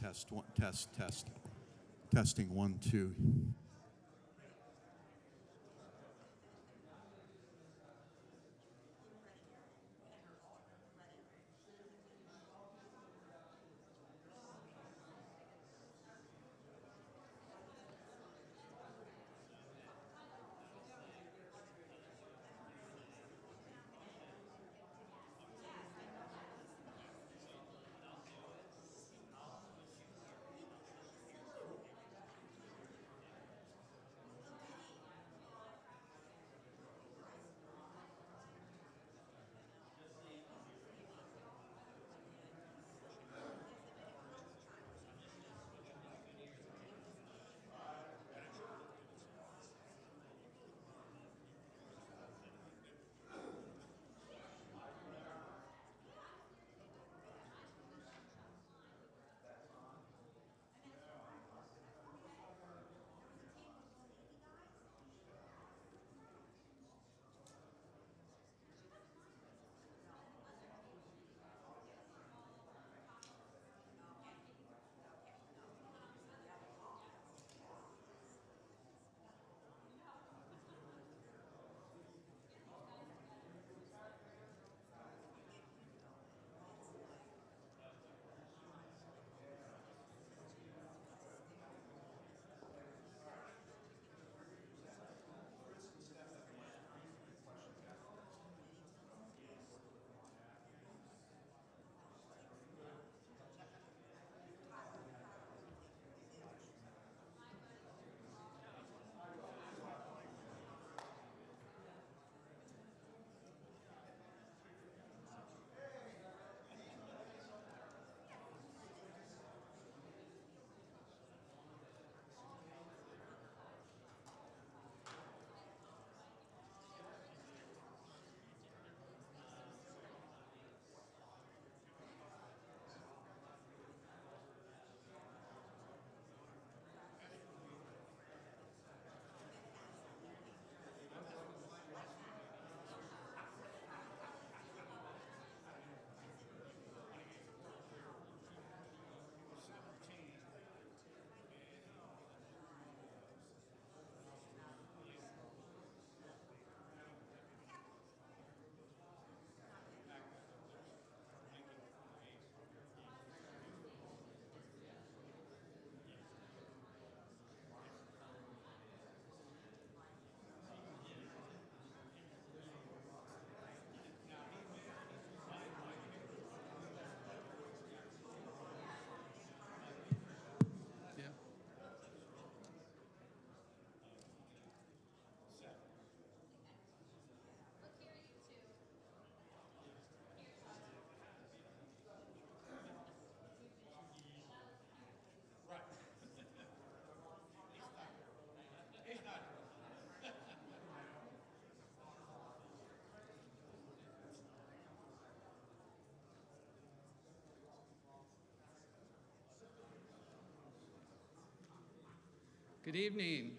Test, one, test, test. Testing, 1, 2. Good evening.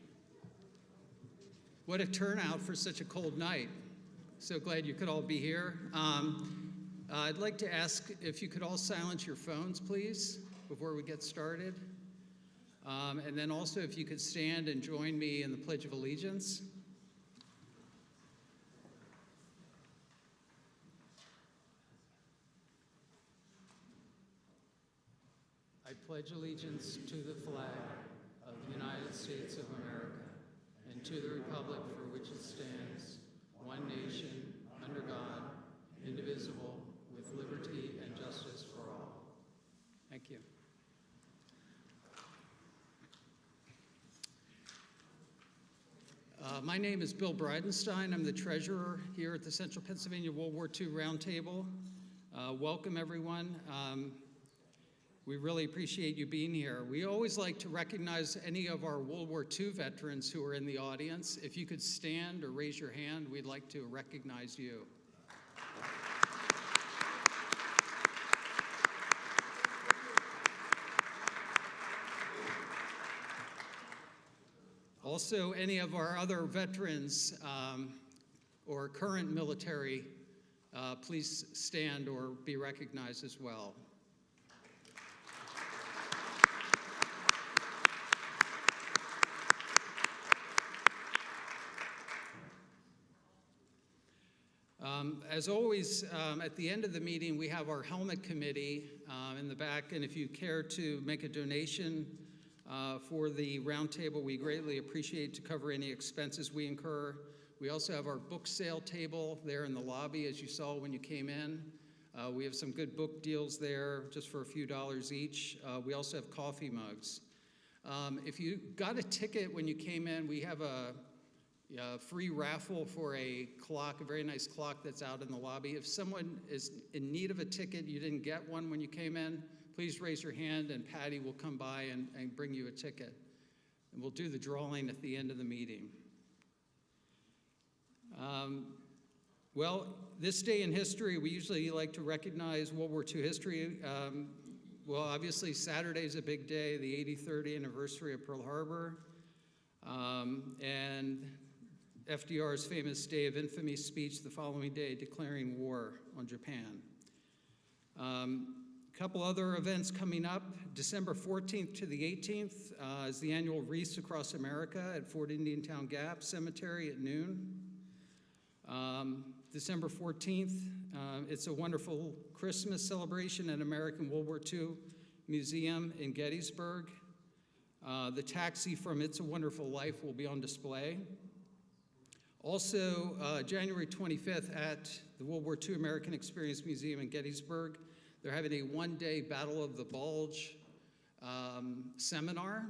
What a turnout for such a cold night. So glad you could all be here. I'd like to ask if you could all silence your phones, please, before we get started. And then also if you could stand and join me in the Pledge of Allegiance. I pledge allegiance to the flag of the United States of America and to the republic for which it stands, one nation, under God, indivisible, with liberty and justice for all. Thank you. My name is Bill Bridenstine. I'm the treasurer here at the Central Pennsylvania World War II Roundtable. Welcome, everyone. We really appreciate you being here. We always like to recognize any of our World War II veterans who are in the audience. If you could stand or raise your hand, we'd like to recognize you. Also, any of our other veterans or current military, please stand or be recognized as well. As always, at the end of the meeting, we have our helmet committee in the back, and if you care to make a donation for the roundtable, we greatly appreciate to cover any expenses we incur. We also have our book sale table there in the lobby, as you saw when you came in. We have some good book deals there, just for a few dollars each. We also have coffee mugs. If you got a ticket when you came in, we have a free raffle for a clock, a very nice clock that's out in the lobby. If someone is in need of a ticket, you didn't get one when you came in, please raise your hand and Patty will come by and bring you a ticket. And we'll do the drawing at the end of the meeting. Well, this day in history, we usually like to recognize World War II history. Well, obviously Saturday is a big day, the 83rd anniversary of Pearl Harbor. And FDR's famous Day of Infamy speech the following day declaring war on Japan. A couple other events coming up. December 14th to the 18th is the annual Wreaths Across America at Fort Indian Town Gap Cemetery at noon. December 14th, it's a wonderful Christmas celebration at American World War II Museum in Gettysburg. The taxi from It's a Wonderful Life will be on display. Also, January 25th at the World War II American Experience Museum in Gettysburg, they're having a one-day Battle of the Bulge seminar.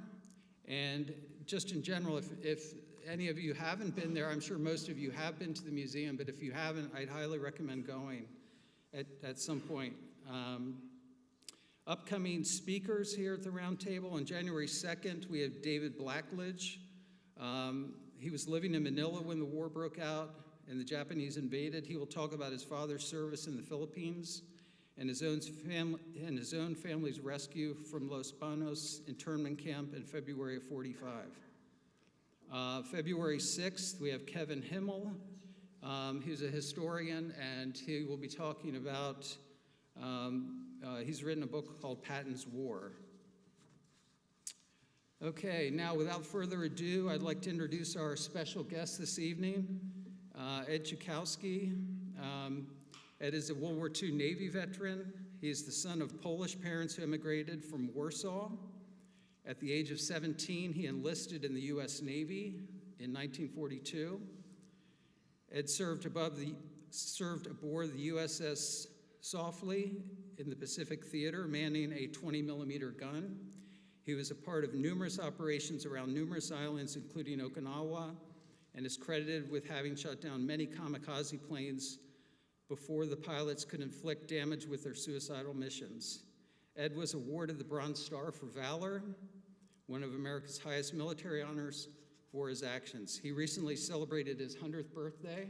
And just in general, if any of you haven't been there, I'm sure most of you have been to the museum, but if you haven't, I'd highly recommend going at some point. Upcoming speakers here at the round table. On January 2nd, we have David Blackledge. He was living in Manila when the war broke out and the Japanese invaded. He will talk about his father's service in the Philippines and his own family's rescue from Los Banos internment camp in February of '45. February 6th, we have Kevin Himmel. He's a historian, and he will be talking about, he's written a book called Patton's War. Okay, now without further ado, I'd like to introduce our special guest this evening, Ed Czechowski. Ed is a World War II Navy veteran. He is the son of Polish parents who immigrated from Warsaw. At the age of 17, he enlisted in the U.S. Navy in 1942. Ed served aboard the USS Saufley in the Pacific Theater, manning a 20-millimeter gun. He was a part of numerous operations around numerous islands, including Okinawa, and is credited with having shot down many kamikaze planes before the pilots could inflict damage with their suicidal missions. Ed was awarded the Bronze Star for Valor, one of America's highest military honors for his actions. He recently celebrated his 100th birthday.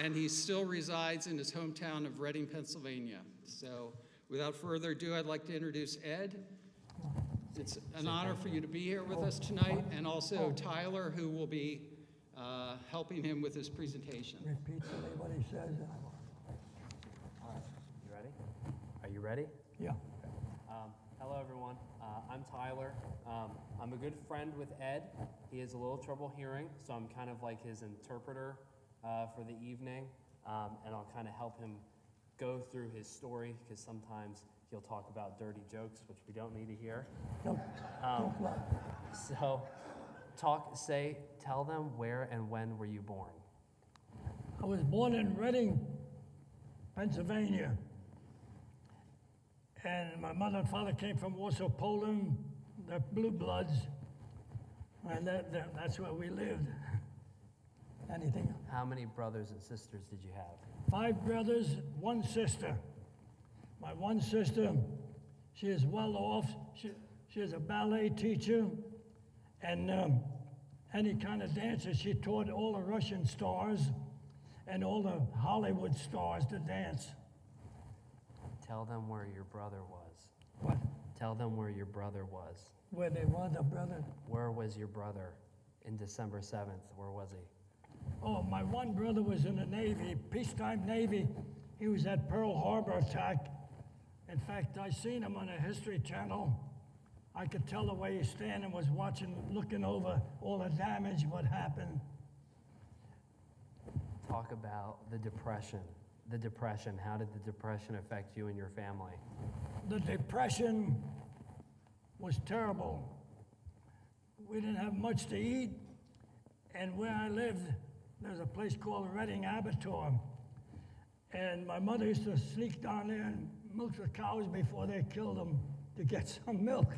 And he still resides in his hometown of Reading, Pennsylvania. So without further ado, I'd like to introduce Ed. It's an honor for you to be here with us tonight, and also Tyler, who will be helping him with his presentation. Repeat to me what he says. All right, you ready? Are you ready? Yeah. Hello, everyone. I'm Tyler. I'm a good friend with Ed. He has a little trouble hearing, so I'm kind of like his interpreter for the evening, and I'll kind of help him go through his story, because sometimes he'll talk about dirty jokes, which we don't need to hear. Don't lie. So, tell them where and when were you born? I was born in Reading, Pennsylvania. And my mother and father came from Warsaw, Poland. They're blue bloods. And that's where we lived. Anything? How many brothers and sisters did you have? 5 brothers, 1 sister. My one sister, she is well off. She is a ballet teacher. And any kind of dancer, she taught all the Russian stars and all the Hollywood stars to dance. Tell them where your brother was. What? Tell them where your brother was. Where they were, the brother. Where was your brother in December 7th? Where was he? Oh, my one brother was in the Navy, peacetime Navy. He was at Pearl Harbor attack. In fact, I seen him on a History Channel. I could tell the way he's standing was watching, looking over all the damage, what happened. Talk about the depression. The depression. How did the depression affect you and your family? The depression was terrible. We didn't have much to eat, and where I lived, there's a place called Reading Abattoir. And my mother used to sneak down there and milk the cows before they killed them to get some milk.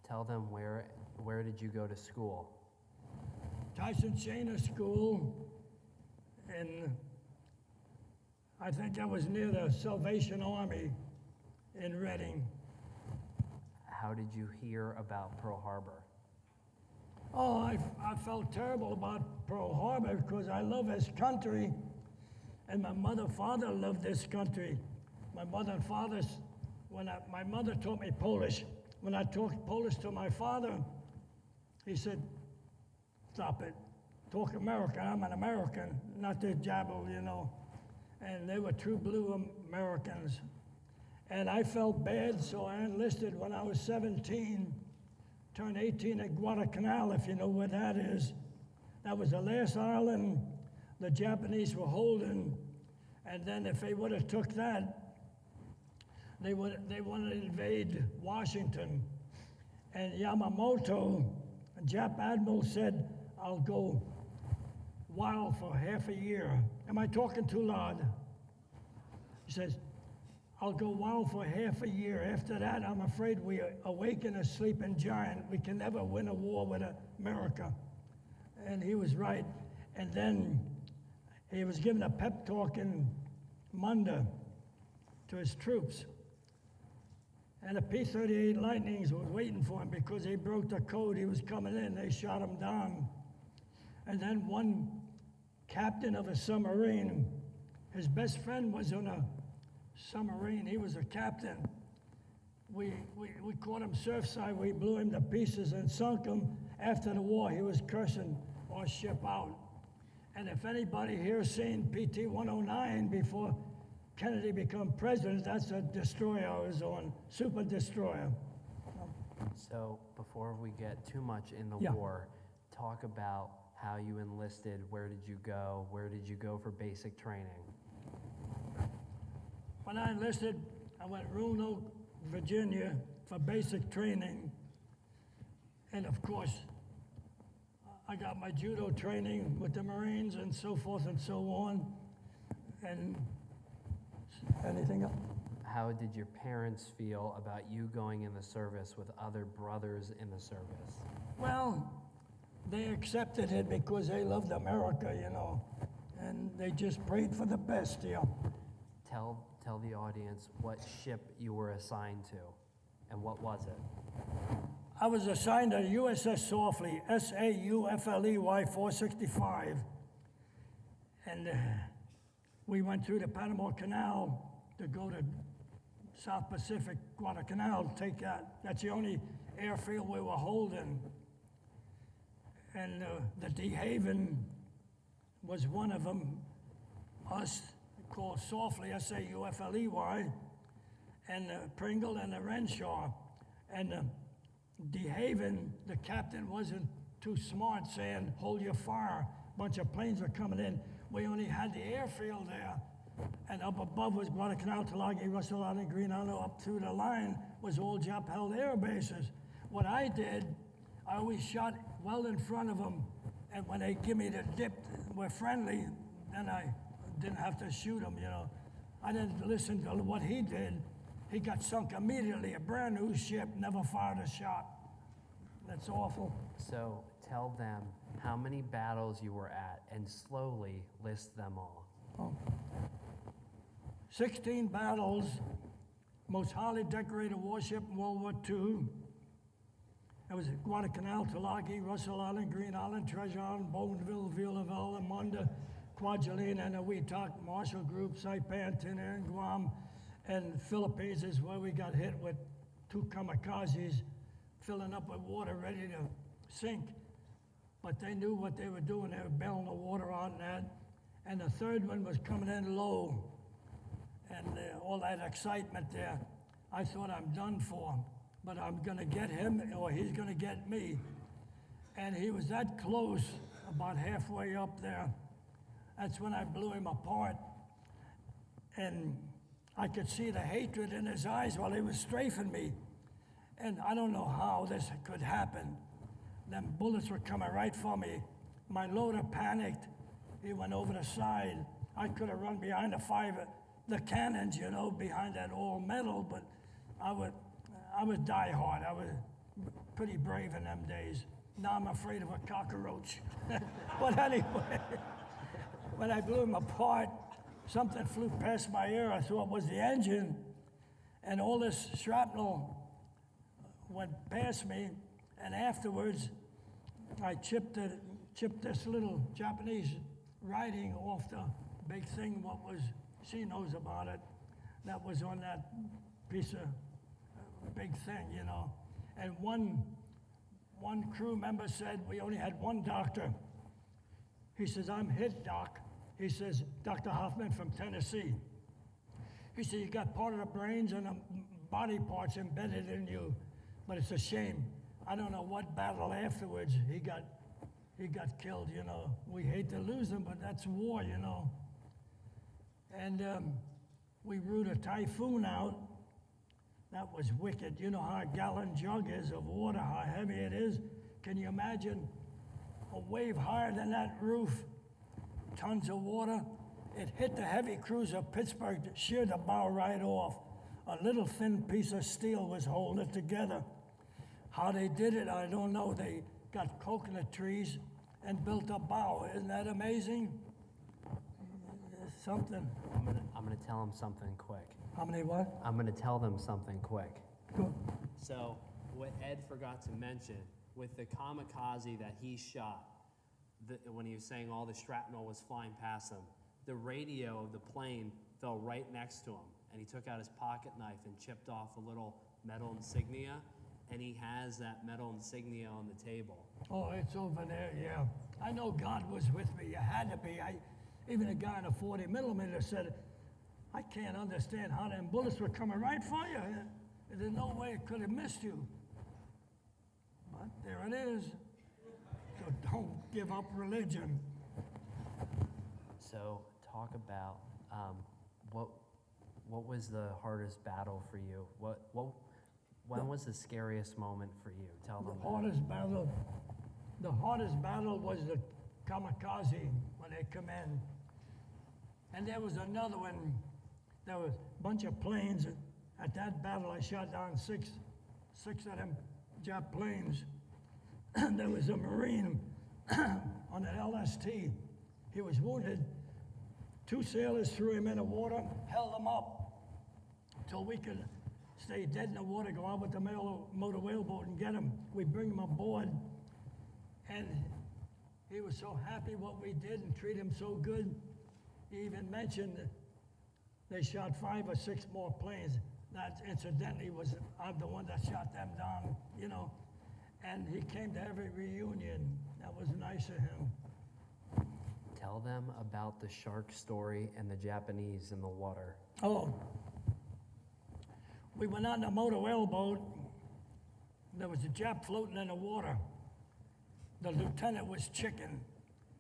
Tell them where did you go to school? Tyson Chainer School, and I think I was near the Salvation Army in Reading. How did you hear about Pearl Harbor? Oh, I felt terrible about Pearl Harbor because I love this country, and my mother and father loved this country. My mother and father, my mother taught me Polish. When I talked Polish to my father, he said, "Stop it. Talk American. I'm an American, not the jabber, you know." And they were true blue Americans. And I felt bad, so I enlisted when I was 17, turned 18 at Guadalcanal, if you know where that is. That was the last island the Japanese were holding. And then if they would have took that, they wanted to invade Washington. And Yamamoto, a Jap admiral, said, "I'll go wild for half a year." Am I talking too loud? He says, "I'll go wild for half a year. After that, I'm afraid we awaken a sleeping giant. We can never win a war with America." And he was right. And then he was giving a pep talk in Munda to his troops. And the P-38 Lightnings was waiting for him because he broke the code. He was coming in. They shot him down. And then one captain of a submarine, his best friend was on a submarine. He was a captain. We caught him surfside. We blew him to pieces and sunk him. After the war, he was cursing our ship out. And if anybody here seen PT-109 before Kennedy became president, that's a destroyer I was on, super destroyer. So before we get too much in the Yeah. war, talk about how you enlisted. Where did you go? Where did you go for basic training? When I enlisted, I went Roanoke, Virginia for basic training. And of course, I got my judo training with the Marines and so forth and so on. And anything else? How did your parents feel about you going in the service with other brothers in the service? Well, they accepted it because they loved America, you know, and they just prayed for the best, you know. Tell the audience what ship you were assigned to, and what was it? I was assigned to USS Saufley, Saufley 465, and we went through the Panama Canal to go to South Pacific, Guadalcanal, take that. That's the only airfield we were holding. And the De Haven was one of them, us called Saufley, Saufley, and Pringle and the Renshaw. And De Haven, the captain wasn't too smart, saying, "Hold your fire." A bunch of planes were coming in. We only had the airfield there. And up above was Guadalcanal, Tulagi, Russell Island, Green Island, up through the line was all Jap-held air bases. What I did, I always shot well in front of them, and when they give me the dip, we're friendly, then I didn't have to shoot them, you know. I didn't listen to what he did. He got sunk immediately, a brand new ship, never fired a shot. That's awful. So tell them how many battles you were at, and slowly list them all. 16 battles, most highly decorated warship in World War II. It was at Guadalcanal, Tulagi, Russell Island, Green Island, Treasure Island, Bougainville, Villaville, Munda, Kwajalein, and the Wetak, Marshall Group, Saipan, Tinian, Guam, and Philippines is where we got hit with 2 kamikazes filling up with water ready to sink. But they knew what they were doing. They were bailing the water out and that. And the third one was coming in low. And all that excitement there. I thought I'm done for, but I'm gonna get him or he's gonna get me. And he was that close, about halfway up there. That's when I blew him apart. And I could see the hatred in his eyes while he was strafing me. And I don't know how this could happen. Them bullets were coming right for me. My loader panicked. He went over the side. I could have run behind the cannons, you know, behind that all metal, but I was diehard. I was pretty brave in them days. Now I'm afraid of a cockroach. But anyway, when I blew him apart, something flew past my ear. I thought it was the engine, and all this shrapnel went past me, and afterwards, I chipped this little Japanese writing off the big thing, she knows about it, that was on that piece of big thing, you know. And one crew member said, we only had one doctor. He says, I'm hit, Doc. He says, Dr. Hoffman from Tennessee. He said, you got part of the brains and the body parts embedded in you, but it's a shame. I don't know what battle afterwards he got killed, you know. We hate to lose him, but that's war, you know. And we rode a typhoon out. That was wicked. You know how a gallon jug is of water, how heavy it is? Can you imagine a wave higher than that roof? Tons of water. It hit the heavy cruiser Pittsburgh, sheared the bow right off. A little thin piece of steel was holding it together. How they did it, I don't know. They got coconut trees and built a bow. Isn't that amazing? Something. I'm gonna tell them something quick. How many what? I'm gonna tell them something quick. Go. So, what Ed forgot to mention, with the kamikaze that he shot, when he was saying all the shrapnel was flying past him, the radio of the plane fell right next to him, and he took out his pocket knife and chipped off a little metal insignia, and he has that metal insignia on the table. Oh, it's over there, yeah. I know God was with me. You had to be. Even a guy in a 40 millimeter said, I can't understand how them bullets were coming right for you. There's no way it could have missed you. But there it is. So don't give up religion. So, talk about what was the hardest battle for you? When was the scariest moment for you? Tell them. The hardest battle was the kamikaze when they come in. And there was another one. There was a bunch of planes. At that battle, I shot down six of them Jap planes. And there was a Marine on an LST. He was wounded. 2 sailors threw him in the water, held him up until we could stay dead in the water, go out with the motor whaleboat and get him. We bring him aboard. And he was so happy what we did and treated him so good. He even mentioned that they shot 5 or 6 more planes. That incidentally I'm the one that shot them down, you know. And he came to every reunion. That was nice of him. Tell them about the shark story and the Japanese in the water. Oh, we went on the motor whaleboat. There was a Jap floating in the water. The lieutenant was chicken.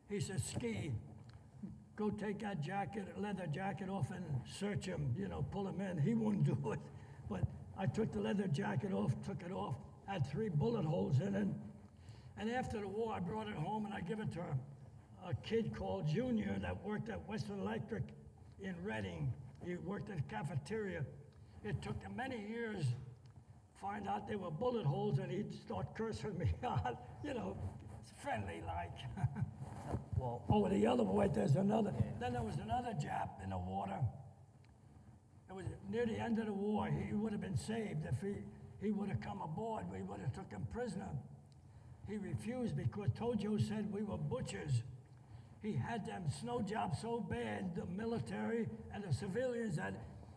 He said, Ski, go take that leather jacket off and search him, you know, pull him in. He wouldn't do it. But I took the leather jacket off, took it off, had 3 bullet holes in it. And after the war, I brought it home and I give it to a kid called Junior that worked at Western Electric in Reading. He worked at the cafeteria. It took him many years to find out they were bullet holes, and he'd start cursing me out. You know, it's friendly like. Well, oh, the other way, there's another. Then there was another Jap in the water. It was near the end of the war. He would have been saved if he would have come aboard. We would have took him prisoner. He refused because Tojo said we were butchers. He had them snow jobs so bad, the military and the civilians, that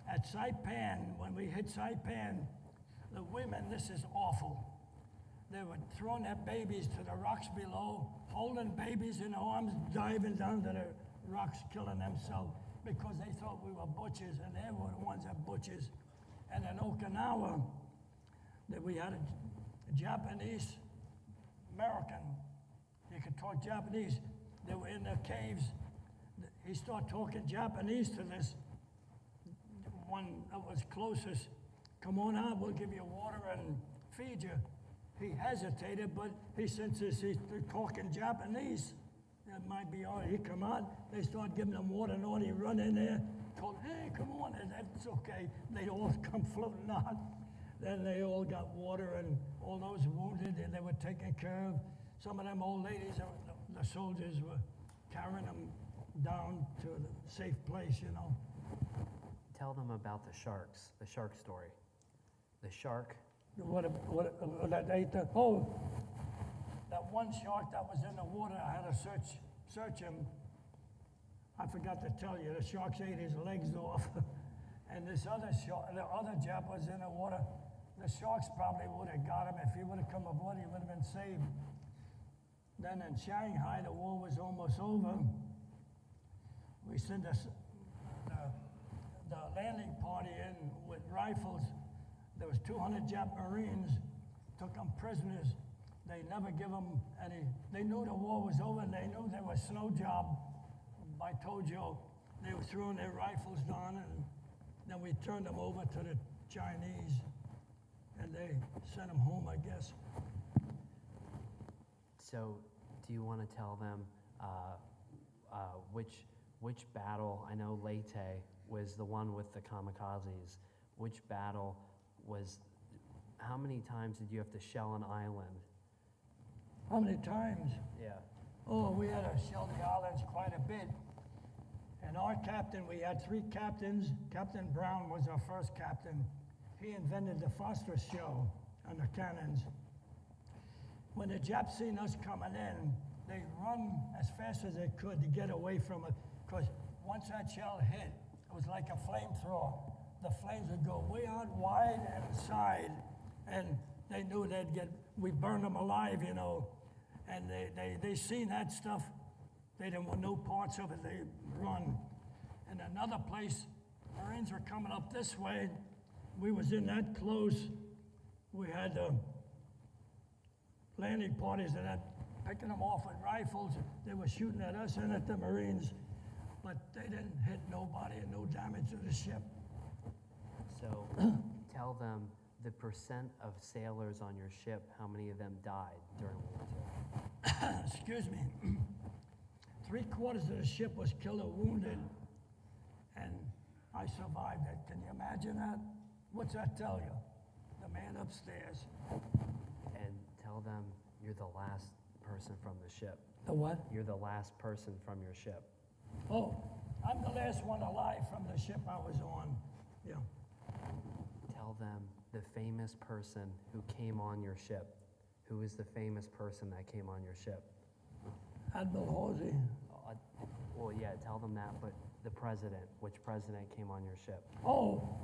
at Saipan, when we hit Saipan, the women, this is awful. They were throwing their babies to the rocks below, holding babies in arms, diving down to the rocks, killing themselves because they thought we were butchers, and they were the ones that butchers. And in Okinawa, that we had a Japanese American. He could talk Japanese. They were in the caves. He started talking Japanese to this one that was closest. Come on out, we'll give you water and feed you. He hesitated, but he senses he's talking Japanese. That might be all right. He come out, they start giving him water and all. He run in there, told, hey, come on, and that's okay. They all come floating out. Then they all got water and all those wounded, and they were taken care of. Some of them old ladies, the soldiers were carrying them down to a safe place, you know. Tell them about the sharks, the shark story. The shark. What that ate the, oh, that one shark that was in the water, I had to search him. I forgot to tell you, the sharks ate his legs off. And this other shark, the other Jap was in the water. The sharks probably would have got him. If he would have come aboard, he would have been saved. Then in Shanghai, the war was almost over. We sent the landing party in with rifles. There was 200 Jap Marines, took them prisoners. They never give them any, they knew the war was over and they knew there was snow job by Tojo. They were throwing their rifles down and then we turned them over to the Chinese and they sent them home, I guess. So, do you want to tell them which battle? I know Leyte was the one with the kamikazes. Which battle was? How many times did you have to shell an island? How many times? Yeah. Oh, we had to shell the islands quite a bit. And our captain, we had 3 captains. Captain Brown was our first captain. He invented the phosphorus shell on the cannons. When the Japs seen us coming in, they run as fast as they could to get away from it, because once that shell hit, it was like a flamethrower. The flames would go way out wide and side, and they knew they'd get, we burned them alive, you know, and they seen that stuff. They didn't want no parts of it, they run. And another place, Marines were coming up this way. We was in that close. We had landing parties that had picking them off with rifles. They were shooting at us and at the Marines, but they didn't hit nobody and no damage to the ship. So, tell them the percent of sailors on your ship, how many of them died during World War II? Excuse me. 3/4 of the ship was killed or wounded, and I survived it. Can you imagine that? What's that tell you? The man upstairs. And tell them you're the last person from the ship. The what? You're the last person from your ship. Oh, I'm the last one alive from the ship I was on. Yeah. Tell them the famous person who came on your ship. Who is the famous person that came on your ship? Admiral Halsey. Well, yeah, tell them that, but the president, which president came on your ship? Oh,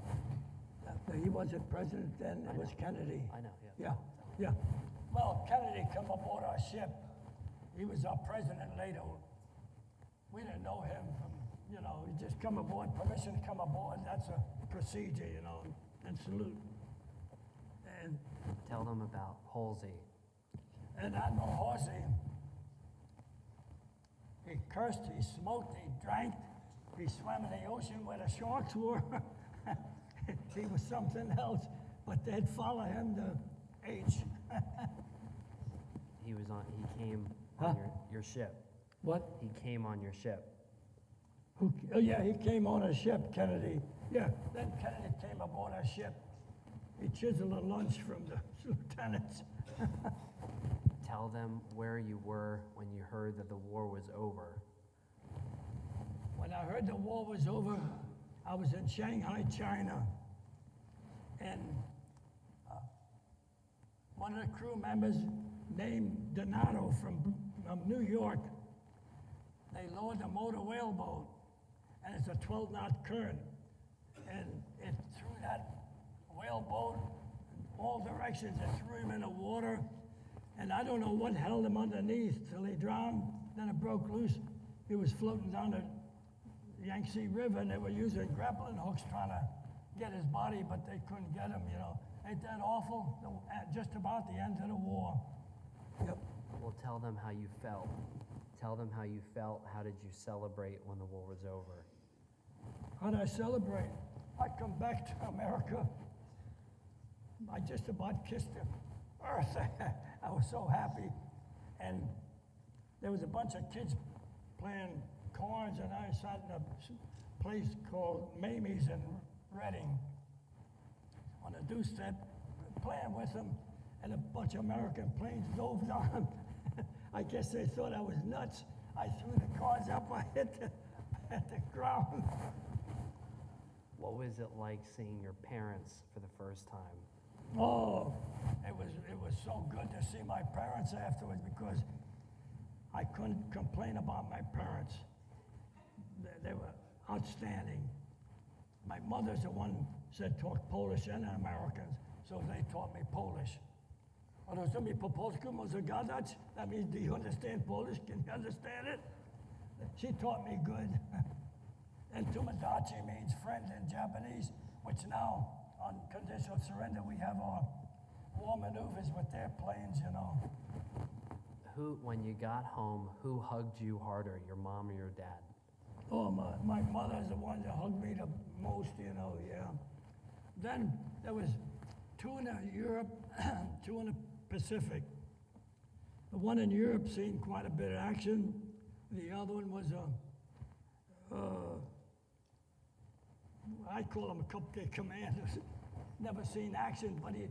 he wasn't president then, it was Kennedy. I know, yeah. Yeah. Well, Kennedy come aboard our ship. He was our president later. We didn't know him from, you know, he just come aboard, permission to come aboard. That's a procedure, you know, and salute. And Tell them about Halsey. And Admiral Halsey, he cursed, he smoked, he drank, he swam in the ocean where the sharks were. He was something else, but they'd follow him to H. He came Huh? on your ship. What? He came on your ship. Oh, yeah, he came on a ship, Kennedy. Yeah, then Kennedy came aboard our ship. He chiseled a lunch from the lieutenants. Tell them where you were when you heard that the war was over. When I heard the war was over, I was in Shanghai, China. And one of the crew members named Donato from New York, they lowered the motor whaleboat, and it's a 12-knot current. And it threw that whaleboat in all directions. It threw him in the water, and I don't know what held him underneath till he drowned. Then it broke loose. He was floating down the Yangtze River, and they were using grappling hooks trying to get his body, but they couldn't get him, you know. Ain't that awful? Just about the end of the war. Yep. Well, tell them how you felt. Tell them how you felt. How did you celebrate when the war was over? How did I celebrate? I come back to America. I just about kissed the earth. I was so happy. And there was a bunch of kids playing cards, and I sat in a place called Mamie's in Reading on a doorstep playing with them, and a bunch of American planes dove down. I guess they thought I was nuts. I threw the cards up, I hit the ground. What was it like seeing your parents for the first time? Oh, it was so good to see my parents afterwards, because I couldn't complain about my parents. They were outstanding. My mother's the one said talk Polish and Americans, so they taught me Polish. Rozumiesz po polsku, może gadać? That means, do you understand Polish? Can you understand it? She taught me good. And Tomodachi means friend in Japanese, which now, on conditional surrender, we have our war maneuvers with their planes, you know. Who, when you got home, who hugged you harder, your mom or your dad? Oh, my mother's the one that hugged me the most, you know, yeah. Then there was two in Europe, two in the Pacific. The one in Europe seen quite a bit of action. The other one was I call him a cupcake commander. Never seen action, but he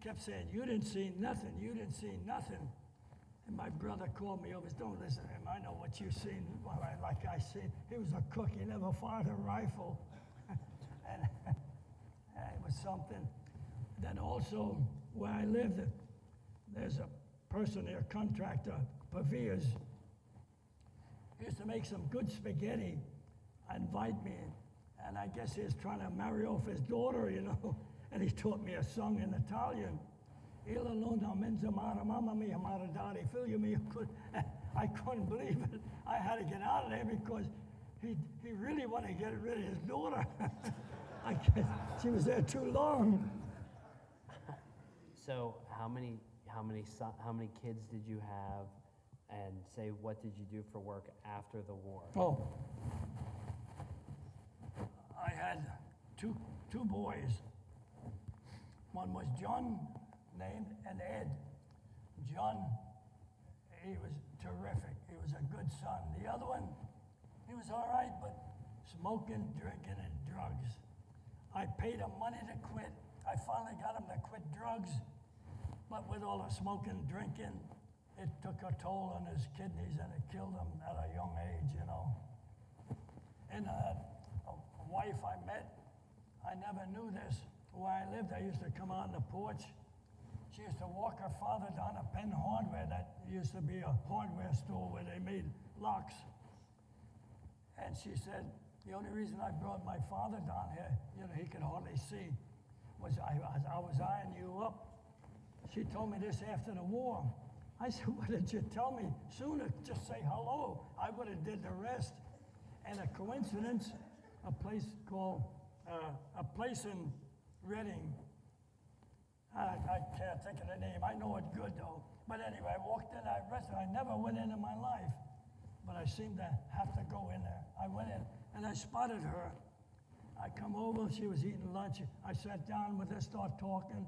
kept saying, "You didn't see nothing, you didn't see nothing." And my brother called me over, "Don't listen to him, I know what you've seen." Well, like I said, he was a cook, he never fired a rifle. And it was something. Then also, where I lived, there's a person there, a contractor, Pavia's. He used to make some good spaghetti, invite me, and I guess he was trying to marry off his daughter, you know, and he taught me a song in Italian. I couldn't believe it. I had to get out of there because he really wanted to get rid of his daughter. I guess she was there too long. So how many kids did you have, and say what did you do for work after the war? Oh, I had two boys. One was John, named, and Ed. John, he was terrific. He was a good son. The other one, he was all right, but smoking, drinking, and drugs. I paid him money to quit. I finally got him to quit drugs, but with all the smoking, drinking, it took a toll on his kidneys, and it killed him at a young age, you know. And a wife I met, I never knew this. Where I lived, I used to come out on the porch. She used to walk her father down to Penn Hardware. That used to be a hardware store where they made locks. And she said, the only reason I brought my father down here, you know, he could hardly see, was I was eyeing you up. She told me this after the war. I said, why didn't you tell me sooner? Just say hello. I would have did the rest. And a coincidence, a place in Reading, I can't think of the name. I know it good though. But anyway, I walked in that restaurant. I never went in my life, but I seemed to have to go in there. I went in and I spotted her. I come over, she was eating lunch. I sat down with her, start talking.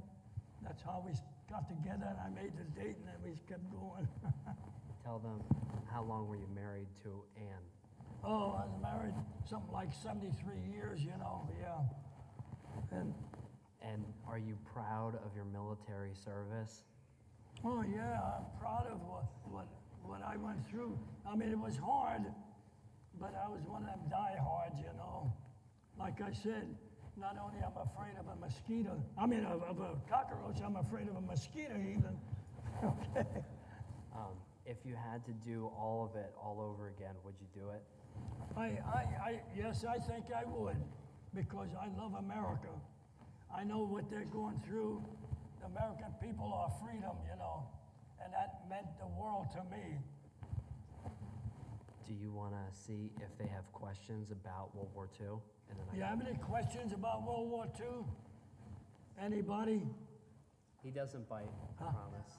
That's how we got together, and I made the date, and then we kept going. Tell them, how long were you married to Ann? Oh, I was married something like 73 years, you know, yeah. And are you proud of your military service? Oh yeah, I'm proud of what I went through. I mean, it was hard, but I was one of them diehards, you know. Like I said, not only am I afraid of a mosquito, of a cockroach, I'm afraid of a mosquito even. Okay. If you had to do all of it all over again, would you do it? Yes, I think I would, because I love America. I know what they're going through. The American people are freedom, you know, and that meant the world to me. Do you want to see if they have questions about World War II? and then You have any questions about World War II? Anybody? he doesn't bite, I Huh? promise.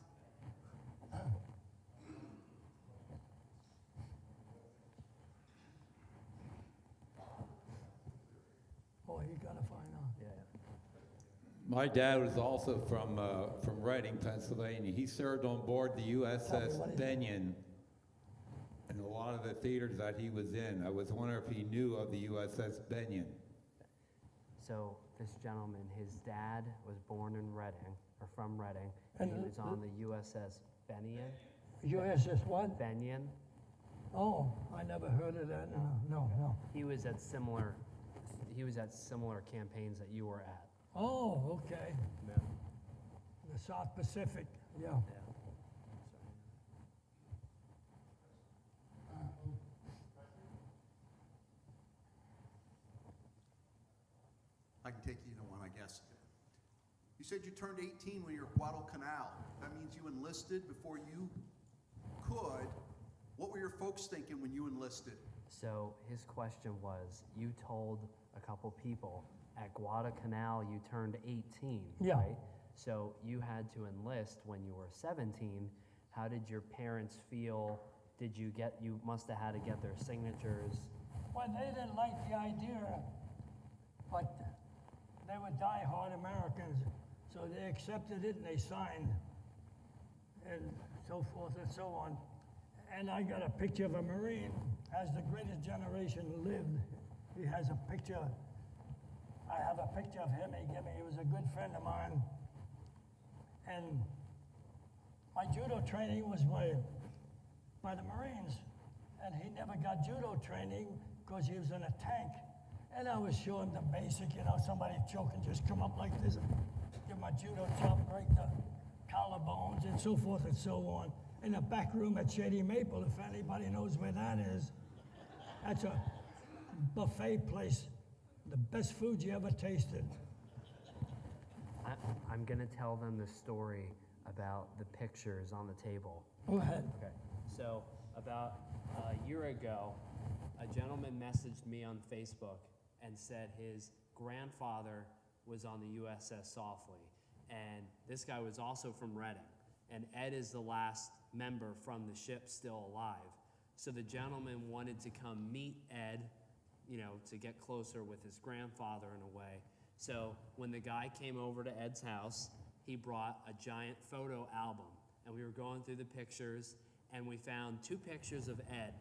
Oh, you gotta find out. Yeah. My dad was also from Reading, Pennsylvania. He served on board the USS what is it? Benyon and a lot of the theaters that he was in. I was wondering if he knew of the USS Benyon. So this gentleman, his dad was born in Reading, or from Reading, and he And was on the USS Benyon. USS what? Benyon. Oh, I never heard of that. No. He was at similar campaigns that you were at. Oh, okay. Yeah. The South Pacific, yeah. I can take either one, I guess. You said you turned 18 when you were at Guadalcanal. That means you enlisted before you could. What were your folks thinking when you enlisted? So his question was, you told a couple people at Guadalcanal you turned 18, Yeah. right? So you had to enlist when you were 17. How did your parents feel? You must have had to get their signatures. Well, they didn't like the idea, but they were die-hard Americans, so they accepted it and they signed, and so forth and so on. And I got a picture of a Marine, as the greatest generation lived. He has a picture. I have a picture of him he gave me. He was a good friend of mine. And my judo training was by the Marines. And he never got judo training because he was in a tank. And I was showing the basic, somebody choking, just come up like this, and give him a judo chop, break the collarbones, and so forth and so on. In the back room at Shady Maple, if anybody knows where that is, that's a buffet place, the best food you ever tasted. I'm gonna tell them the story about the pictures on the table. Go ahead. Okay, so about a year ago, a gentleman messaged me on Facebook and said his grandfather was on the USS Saufley, and this guy was also from Reading, and Ed is the last member from the ship still alive. So the gentleman wanted to come meet Ed, to get closer with his grandfather in a way. So when the guy came over to Ed's house, he brought a giant photo album, and we were going through the pictures, and we found 2 pictures of Ed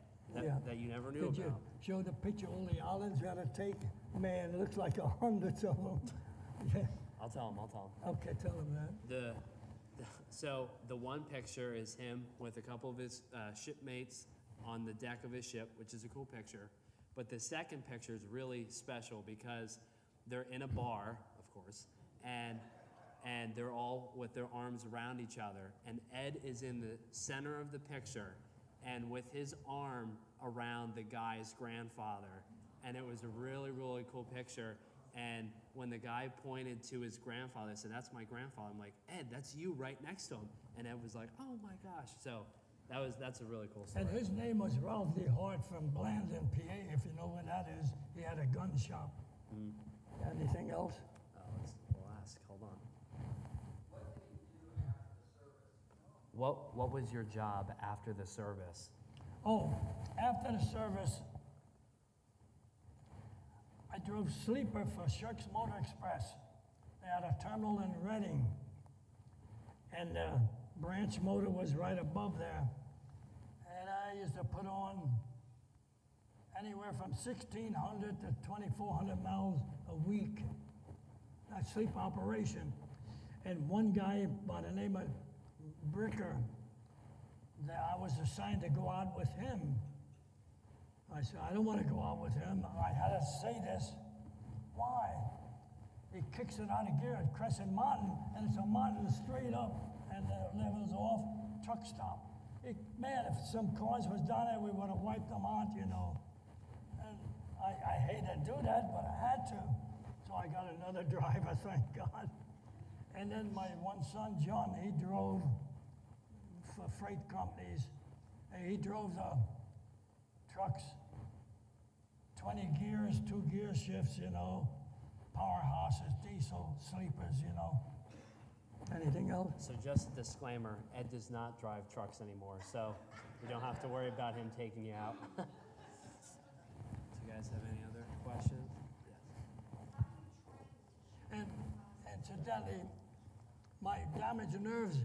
that you never knew Did you about. show the picture all the islands you had to take? Man, it looks like hundreds of them. Yeah. I'll tell him. Okay, tell him that. So the one picture is him with a couple of his shipmates on the deck of his ship, which is a cool picture. But the second picture is really special because they're in a bar, of course, and they're all with their arms around each other. And Ed is in the center of the picture and with his arm around the guy's grandfather. And it was a really, really cool picture. And when the guy pointed to his grandfather, I said, "That's my grandfather." I'm like, "Ed, that's you right next to him." And Ed was like, "Oh my gosh." So that's a really cool story. And his name was Ralph D. Hart from Blandon, PA, if you know where that is. He had a gun shop. Anything else? We'll ask. Hold on. What was your job after the service? Oh, after the service, I drove sleeper for Shucks Motor Express. They had a terminal in Reading, and Branch Motor was right above there. And I used to put on anywhere from 1,600 to 2,400 miles a week. That's sleep operation. And one guy by the name of Bricker, that I was assigned to go out with him. I said, "I don't want to go out with him." I had to say this. Why? He kicks it out of gear at Crescent Mountain, and it's a mountain straight up, and the levels off, truck stop. Man, if some cars was down there, we would have wiped them out, And I hate to do that, but I had to. So I got another driver, thank God. And then my one son, John, he drove for freight companies, and he drove the trucks 20 gears, 2 gear shifts, you know, powerhouses, diesel, sleepers, you know. Anything else? So just a disclaimer, Ed does not drive trucks anymore, so you don't have to worry about him taking you out. Do you guys have any other questions? And incidentally, my damaged nerves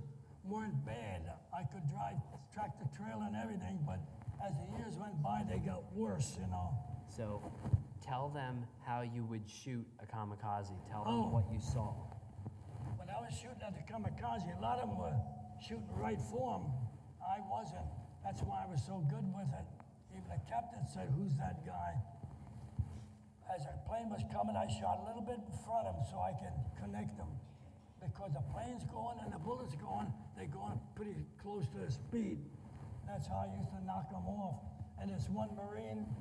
weren't bad. I could drive tractor trailer and everything, but as the years went by, they got worse, you know. So tell them how you would shoot a kamikaze. Tell them Oh. what you saw. When I was shooting at the kamikaze, a lot of them were shooting right for them. I wasn't. That's why I was so good with it. Even the captain said, "Who's that guy?" As the plane was coming, I shot a little bit in front of him so I could connect them. Because the plane's going and the bullet's going, they're going pretty close to the speed. That's how I used to knock them off. And there's one Marine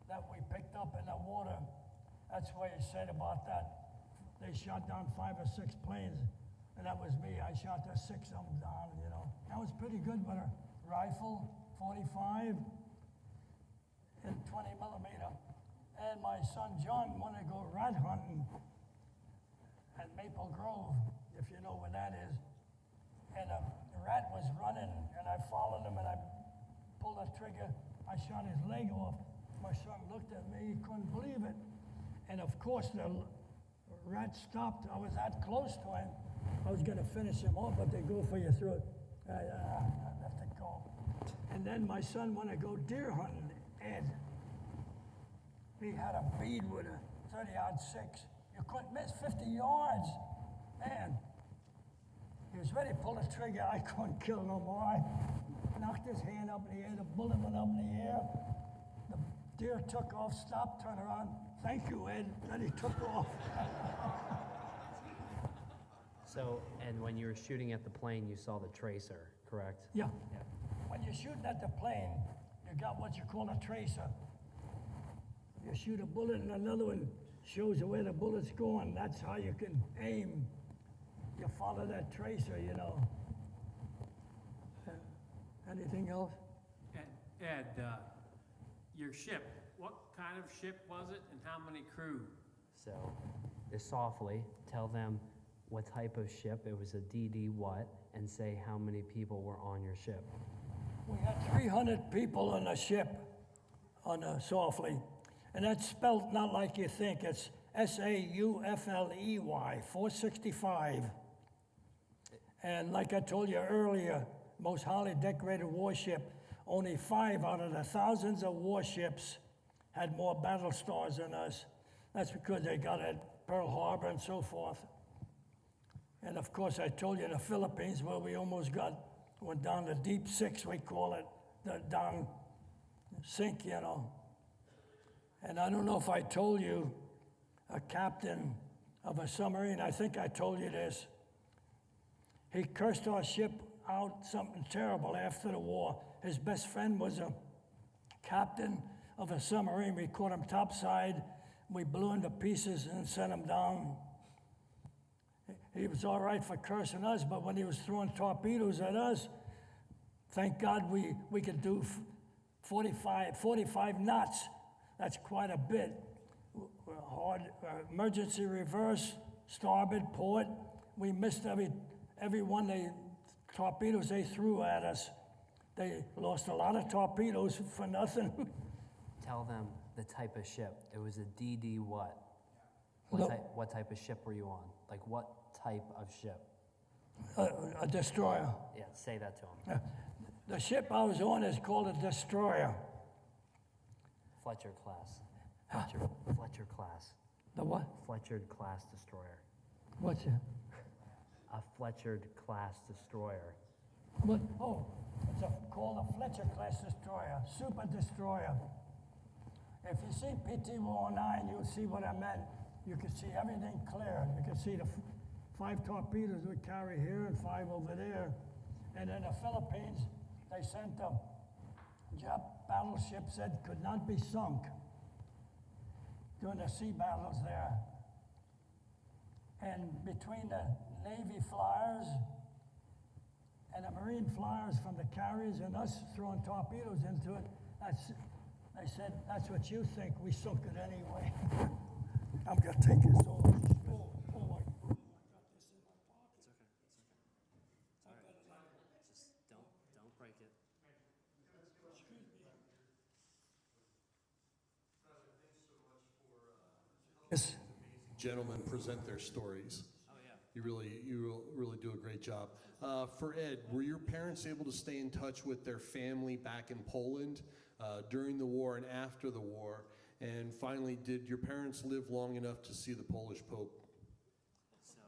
that we picked up in the water. That's what he said about that. They shot down 5 or 6 planes, and that was me. I shot the 6 of them down, you know. I was pretty good with a rifle, 45, and 20 millimeter. And my son John wanted to go rat hunting at Maple Grove, if you know where that is. And a rat was running, and I followed him, and I pulled the trigger. I shot his leg off. My son looked at me, he couldn't believe it. And of course, the rat stopped. I was that close to him. I was gonna finish him off, but they go for your throat. I left it go. And then my son wanted to go deer hunting, Ed. He had a bead with a 30-06. You couldn't miss 50 yards. Man, he was ready to pull the trigger. I couldn't kill no more. I knocked his hand up in the air. The bullet went up in the air. The deer took off, stopped, turned around. "Thank you, Ed." Then he took off. So, and when you were shooting at the plane, you saw the tracer, correct? Yeah. When you're shooting at the plane, you got what you call a tracer. You shoot a bullet and another one shows you where the bullet's going. That's how you can aim. You follow that tracer, you know. Anything else? Ed, your ship, what kind of ship was it and how many crew? So, the Saufley, tell them what type of ship, it was a DD what, and say how many people were on your ship. We had 300 people on the ship, on the Saufley. And that's spelled not like you think. It's Saufley, 465. And like I told you earlier, most highly decorated warship, only 5 out of the thousands of warships had more battle stars than us. That's because they got at Pearl Harbor and so forth. And of course, I told you in the Philippines where we almost went down to deep 6, we call it, the down sink, you know. And I don't know if I told you, a captain of a submarine, I think I told you this, he cursed our ship out something terrible after the war. His best friend was a captain of a submarine. We caught him topside, we blew him to pieces and sent him down. He was all right for cursing us, but when he was throwing torpedoes at us, thank God we could do 45 knots. That's quite a bit. Hard emergency reverse, starboard, port. We missed every one torpedoes they threw at us. They lost a lot of torpedoes for nothing. Tell them the type of ship. It was a DD what? What type of ship were you on? Like what type of ship? A destroyer. Yeah, say that to them. The ship I was on is called a destroyer. Fletcher class. Fletcher class. The what? Fletchered class destroyer. What's it? A Fletchered class destroyer. What? Oh, it's called a Fletcher class destroyer, super destroyer. If you see PT-109, you'll see what I meant. You can see everything clear. You can see the 5 torpedoes we carry here and 5 over there. And in the Philippines, they sent a Jap battleship said could not be sunk during the sea battles there. And between the Navy flyers and the Marine flyers from the carriers and us throwing torpedoes into it, that's I said, that's what you think, we sunk it anyway. I'm gonna take this off. Oh, I got this in my pocket. It's okay. It's all right. Just don't break it. Yes. Gentlemen present their stories. Oh, yeah. You really do a great job. For Ed, were your parents able to stay in touch with their family back in Poland during the war and after the war? And finally, did your parents live long enough to see the Polish Pope? So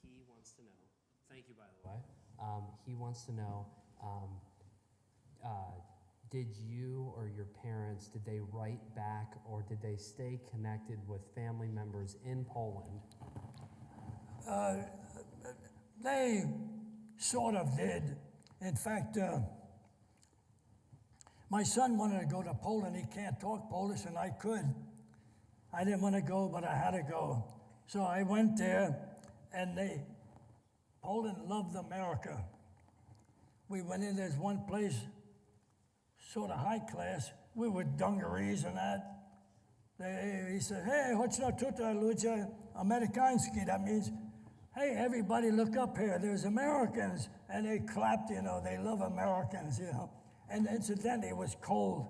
he wants to know, thank you, by the way. He wants to know, did you or your parents, did they write back or did they stay connected with family members in Poland? They sort of did. In fact, my son wanted to go to Poland. He can't talk Polish, and I could. I didn't want to go, but I had to go. So I went there, and Poland loved America. We went in, there's one place, sort of high class. We were dungarees and that. He said, hey, chodź tutaj, ludzie amerykański. That means, hey, everybody look up here, there's Americans. And they clapped, they love Americans, And incidentally, it was cold.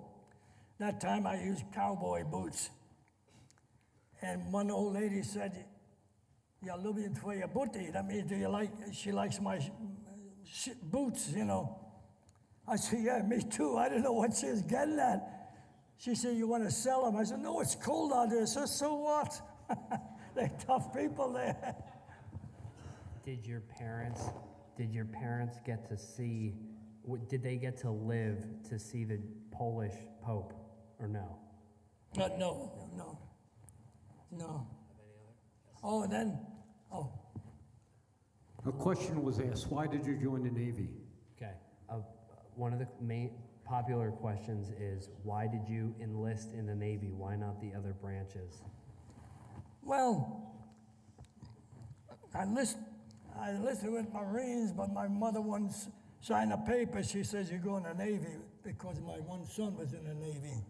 That time I used cowboy boots. And one old lady said, "Ja lubię twoje buty." That means, she likes my boots, I said, yeah, me too. I didn't know what she was getting at. She said, you want to sell them? I said, no, it's cold out there. So what? They're tough people there. Did your parents get to see, did they get to live to see the Polish Pope, or no? No. Oh, and then, A question was asked, why did you join the Navy? Okay. One of the main popular questions is, why did you enlist in the Navy? Why not the other branches? well, I enlisted with Marines, but my mother wouldn't sign a paper. She says, you go in the Navy, because my one son was in the Navy.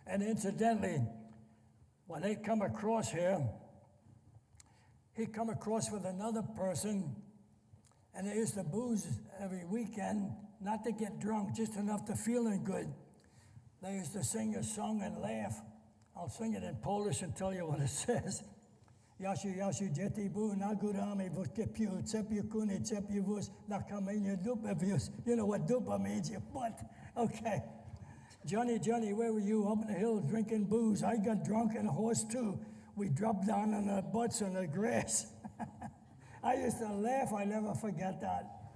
And incidentally, when they come across here, he come across with another person, and they used to booze every weekend, not to get drunk, just enough to feeling good. They used to sing a song and laugh. I'll sing it in Polish and tell you what it says. Yasiu dzieci był na górami, wodkepiu, cepiu kuny, cepiu wóz, na kamienie dupa wiózł. You know what dupa means, your butt. Okay. Johnny, where were you? Up in the hill drinking booze. I got drunk and a horse too. We dropped down on our butts in the grass. I used to laugh. I never forget that.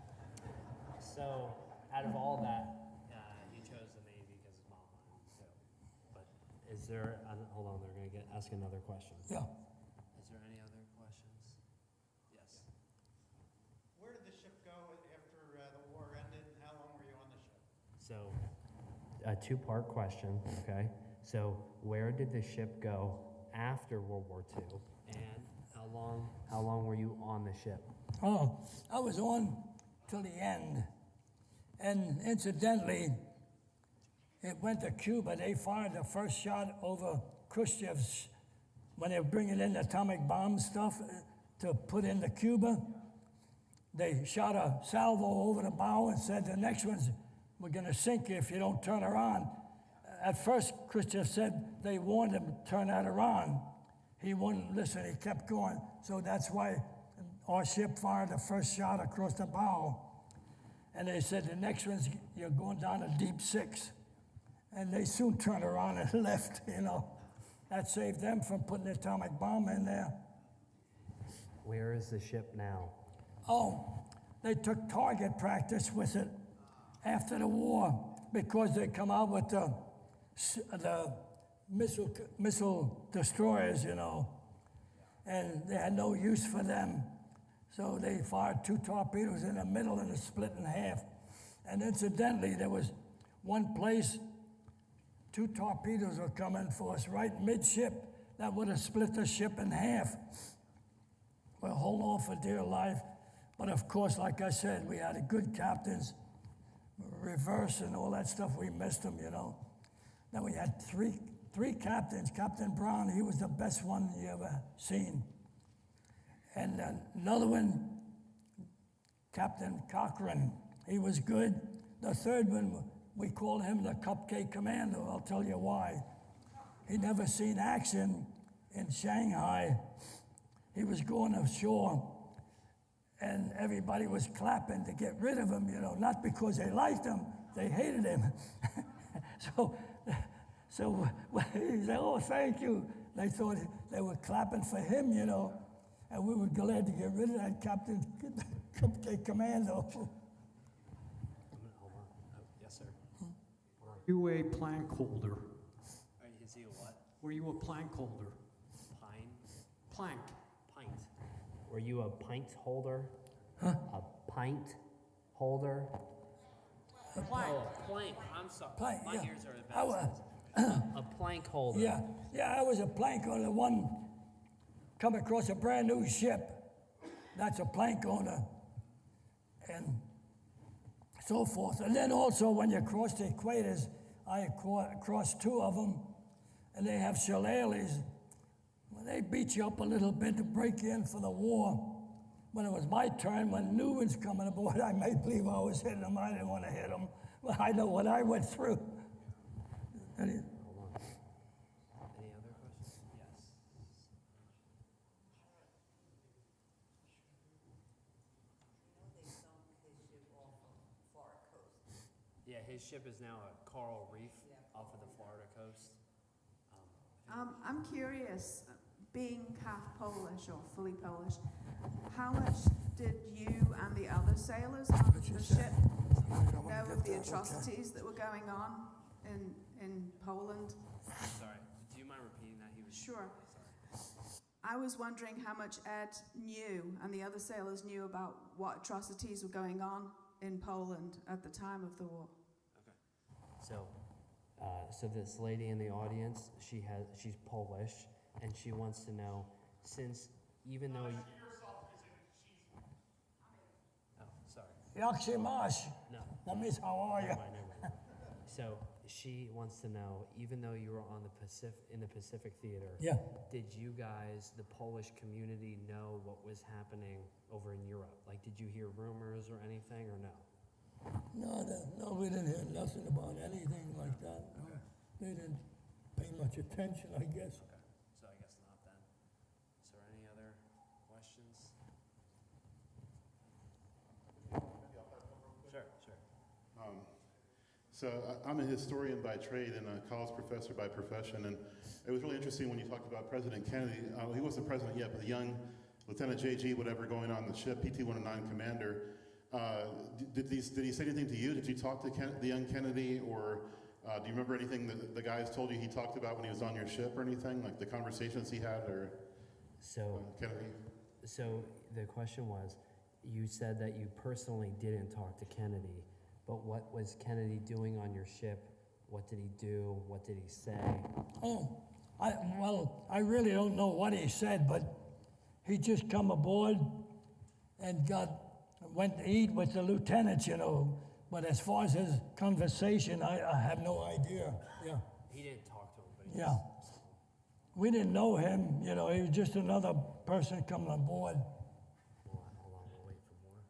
So, out of all that, you chose the Navy because of mom and so. But is there? Hold on, they're going to ask another question. Yeah. Is there any other questions? Yes. Where did the ship go after the war ended, and how long were you on the ship? So, a two-part question. Okay. So, where did the ship go after World War II, and how long were you on the ship? Oh, I was on till the end. And incidentally, it went to Cuba. They fired the first shot over Khrushchev's, when they were bringing in the atomic bomb stuff to put into Cuba. They shot a salvo over the bow and said, the next one's, we're going to sink you if you don't turn her on. At first, Khrushchev said they warned him to turn that around. He wouldn't listen. He kept going. So that's why our ship fired the first shot across the bow. And they said, the next one's, you're going down a deep 6. And they soon turned around and left, That saved them from putting the atomic bomb in there. Where is the ship now? Oh, they took target practice with it after the war because they come out with the missile destroyers, and they had no use for them. So they fired 2 torpedoes in the middle and it split in half. And incidentally, there was one place 2 torpedoes were coming for us right midship. That would have split the ship in half. We'll hold on for dear life. But of course, like I said, we had good captains, reverse and all that stuff. We missed them, Then we had three captains. Captain Brown, he was the best one you ever seen. And another one, Captain Cochran, he was good. The third one, we called him the Cupcake Commando. I'll tell you why. He'd never seen action in Shanghai. He was going ashore, and everybody was clapping to get rid of him, you know, not because they liked him, they hated him. So he said, oh, thank you. They thought they were clapping for him, you know, and we were glad to get rid of that Captain Cupcake Commando. Hold on. Oh, yes, sir. You a plank holder? Is he a what? Were you a plank holder? Pine? Plank. Pint. Were you a pint holder? Huh? A pint holder? Plank. Oh, a plank. I'm sorry. Plank, My yeah. ears are I the wa- best. A plank holder. Yeah, I was a plank owner. One come across a brand new ship. That's a plank owner, and so forth. And then also when you cross the equators, I crossed two of them, and they have shillelaghs. Well, they beat you up a little bit to break you in for the war. When it was my turn, when new ones coming aboard, I may believe I was hitting them. I didn't want to hit them. But I know what I went through. Hold on. Any other questions? Yes. Yeah, his ship is now a coral reef off of the Florida coast. I'm curious, being half Polish or fully Polish, how much did you and the other sailors on the ship know of the atrocities that were going on in Poland? Sorry, do you mind repeating that? He was Sure. Sorry. I was wondering how much Ed knew and the other sailors knew about what atrocities were going on in Poland at the time of the war. Okay. So this lady in the audience, she's Polish, and she wants to know, since even though oh, sorry. Yakshimash. No. That means how are you? Never mind. So she wants to know, even though you were on in the Pacific Theater, Yeah. did you guys, the Polish community, know what was happening over in Europe? Like, did you hear rumors or anything, or no? No, we didn't hear nothing about anything like that. No. They didn't pay much attention, I guess. Okay, so I guess not then. Is there any other questions? Sure. So I'm a historian by trade and a college professor by profession, and it was really interesting when you talked about President Kennedy. He wasn't president yet, but the young Lieutenant J.G. whatever going on the ship, PT-109 commander. Did he say anything to you? Did you talk to the young Kennedy, or do you remember anything that the guys told you he talked about when he was on your ship or anything, like the conversations he had, or Kennedy? So the question was, you said that you personally didn't talk to Kennedy, but what was Kennedy doing on your ship? What did he do? What did he say? Oh, I really don't know what he said, but he just come aboard and went to eat with the lieutenant, you know. But as far as his conversation, I have no idea. Yeah. He didn't talk to him, but he Yeah. We didn't know him, you know. He was just another person coming aboard. Hold on, we'll wait for more.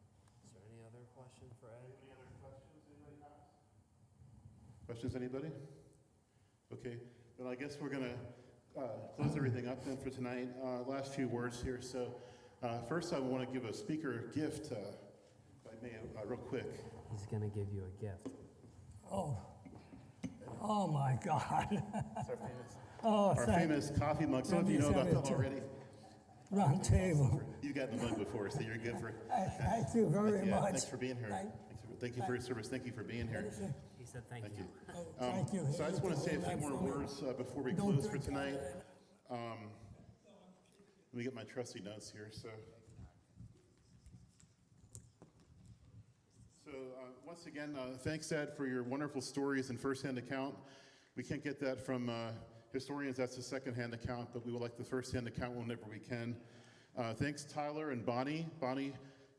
Is there any other question for Ed? Any other questions anybody has? Questions, anybody? Okay, then I guess we're gonna close everything up then for tonight. Last few words here. So first I want to give a speaker gift, if I may, real quick. He's gonna give you a gift. Oh my God. It's our famous, Oh, famous coffee mug. Some of you know about them already. Round table. You've gotten the mug before, so you're good for. Thank you very Yeah, much. thanks for being here. Thank you for your service. Thank you for being here. He said thank you. Thank you. So I just want to say a few more words before we close for tonight. Let me get my trusty notes here. So once again, thanks, Ed, for your wonderful stories and firsthand account. We can't get that from historians. That's a secondhand account, but we would like the firsthand account whenever we can. Thanks, Tyler and Bonnie. Bonnie,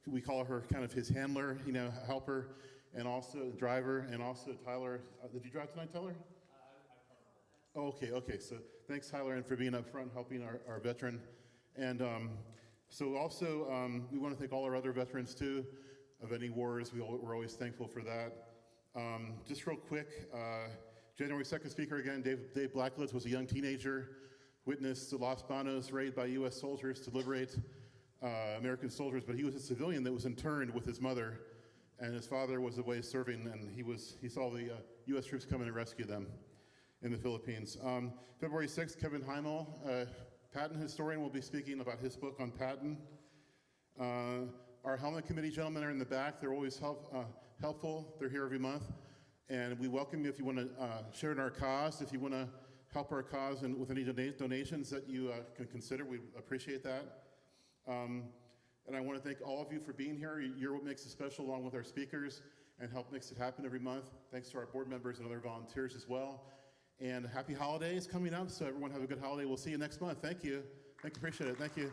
we call her kind of his handler, helper, and also driver, and also Tyler. Did you drive tonight, Tyler? Oh, okay. So thanks, Tyler, and for being up front, helping our veteran. And so also, we want to thank all our other veterans too, of any wars. We're always thankful for that. Just real quick, January 2nd speaker again, Dave Blacklitz was a young teenager, witnessed the Los Banos raid by U.S. soldiers to liberate American soldiers, but he was a civilian that was interned with his mother, and his father was away serving, and he saw the U.S. troops come in and rescue them in the Philippines. February 6th, Kevin Heimel, patent historian, will be speaking about his book on patent. Our helmet committee gentlemen are in the back. They're always helpful. They're here every month. And we welcome you if you want to share in our cause, if you want to help our cause and with any donations that you can consider. We appreciate that. And I want to thank all of you for being here. You're what makes it special, along with our speakers, and help makes it happen every month. Thanks to our board members and other volunteers as well. And happy holidays coming up, so everyone have a good holiday. We'll see you next month. Thank you. Appreciate it. Thank you.